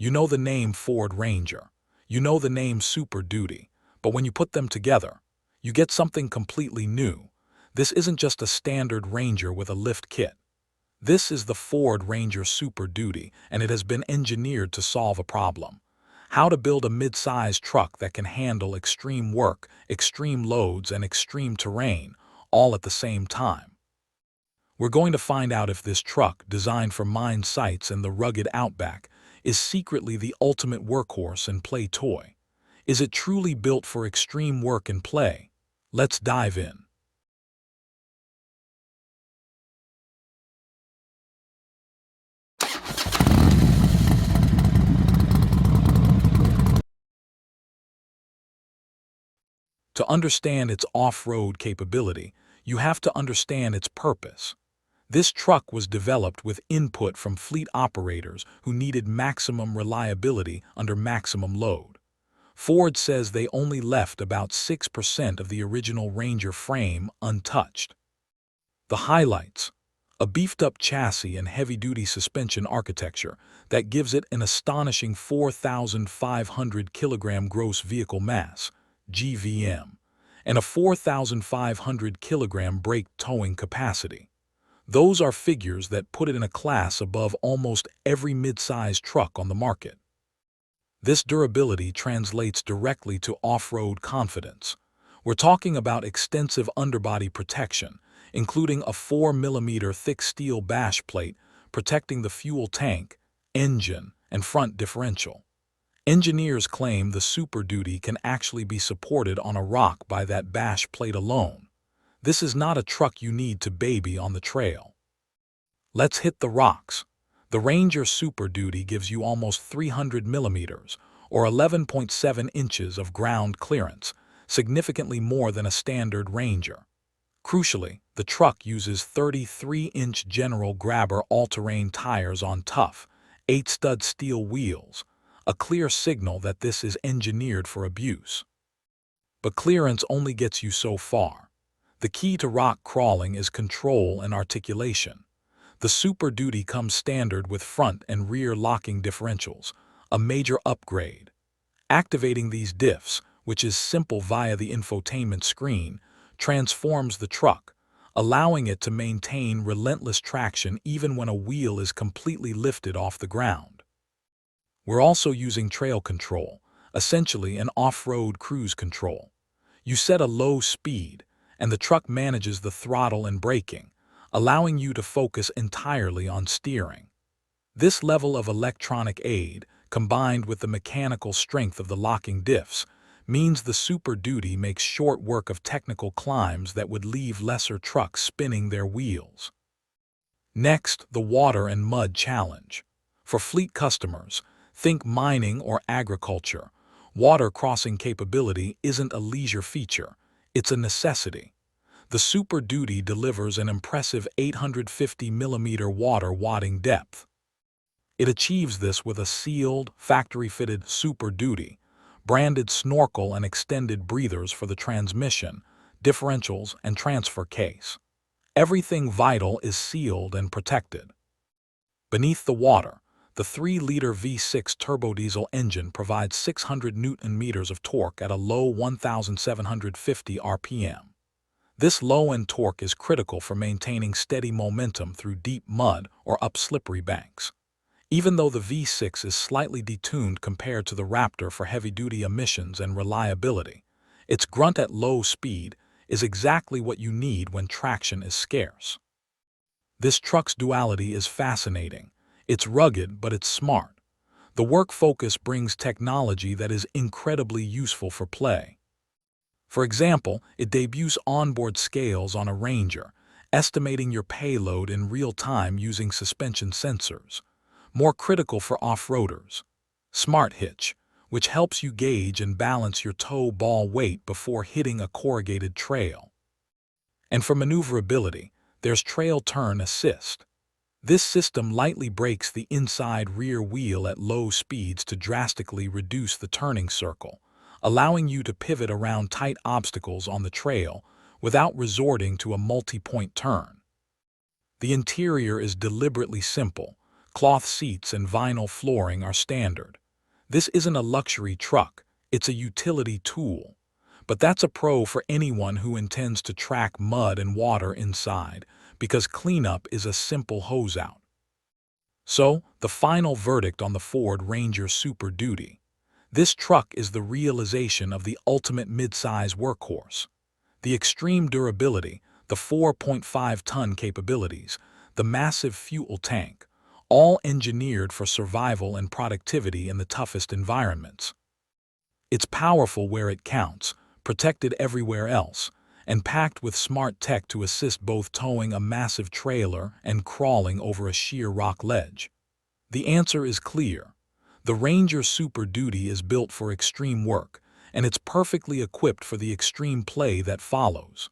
You know the name Ford Ranger. You know the name Super Duty. But when you put them together, you get something completely new. This isn't just a standard Ranger with a lift kit. This is the Ford Ranger Super Duty, and it has been engineered to solve a problem. How to build a mid-sized truck that can handle extreme work, extreme loads, and extreme terrain, all at the same time. We're going to find out if this truck, designed for mine sites and the rugged outback, is secretly the ultimate workhorse and play toy. Is it truly built for extreme work and play? Let's dive in. To understand its off-road capability, you have to understand its purpose. This truck was developed with input from fleet operators who needed maximum reliability under maximum load. Ford says they only left about 6% of the original Ranger frame untouched. The highlights: a beefed-up chassis and heavy-duty suspension architecture that gives it an astonishing 4,500 kilogram gross vehicle mass, GVM, and a 4,500 kilogram brake towing capacity. Those are figures that put it in a class above almost every mid-sized truck on the market. This durability translates directly to off-road confidence. We're talking about extensive underbody protection, including a 4mm thick steel bash plate protecting the fuel tank, engine, and front differential. Engineers claim the Super Duty can actually be supported on a rock by that bash plate alone. This is not a truck you need to baby on the trail. Let's hit the rocks. The Ranger Super Duty gives you almost 300 millimeters, or 11.7 inches of ground clearance, significantly more than a standard Ranger. Crucially, the truck uses 33-inch General Grabber all-terrain tires on tough, 8-stud steel wheels, a clear signal that this is engineered for abuse. But clearance only gets you so far. The key to rock crawling is control and articulation. The Super Duty comes standard with front and rear locking differentials, a major upgrade. Activating these diffs, which is simple via the infotainment screen, transforms the truck, allowing it to maintain relentless traction even when a wheel is completely lifted off the ground. We're also using trail control, essentially an off-road cruise control. You set a low speed, and the truck manages the throttle and braking, allowing you to focus entirely on steering. This level of electronic aid, combined with the mechanical strength of the locking diffs, means the Super Duty makes short work of technical climbs that would leave lesser trucks spinning their wheels. Next, the water and mud challenge. For fleet customers, think mining or agriculture, water crossing capability isn't a leisure feature, it's a necessity. The Super Duty delivers an impressive 850mm water wadding depth. It achieves this with a sealed, factory-fitted Super Duty, branded snorkel and extended breathers for the transmission, differentials, and transfer case. Everything vital is sealed and protected. Beneath the water, the 3-liter V6 turbodiesel engine provides 600 Nm of torque at a low 1,750 RPM. This low-end torque is critical for maintaining steady momentum through deep mud or up slippery banks. Even though the V6 is slightly detuned compared to the Raptor for heavy-duty emissions and reliability, its grunt at low speed is exactly what you need when traction is scarce. This truck's duality is fascinating. It's rugged, but it's smart. The work focus brings technology that is incredibly useful for play. For example, it debuts onboard scales on a Ranger, estimating your payload in real time using suspension sensors. More critical for off-roaders, Smart Hitch, which helps you gauge and balance your tow ball weight before hitting a corrugated trail. And for maneuverability, there's Trail Turn Assist. This system lightly brakes the inside rear wheel at low speeds to drastically reduce the turning circle, allowing you to pivot around tight obstacles on the trail without resorting to a multi-point turn. The interior is deliberately simple, Cloth seats and vinyl flooring are standard. This isn't a luxury truck, it's a utility tool. But that's a pro for anyone who intends to track mud and water inside, because cleanup is a simple hose out. So, the final verdict on the Ford Ranger Super Duty. This truck is the realization of the ultimate midsize workhorse. The extreme durability, the 4.5-ton capabilities, the massive fuel tank, all engineered for survival and productivity in the toughest environments. It's powerful where it counts, protected everywhere else, and packed with smart tech to assist both towing a massive trailer and crawling over a sheer rock ledge. The answer is clear. The Ranger Super Duty is built for extreme work, and it's perfectly equipped for the extreme play that follows.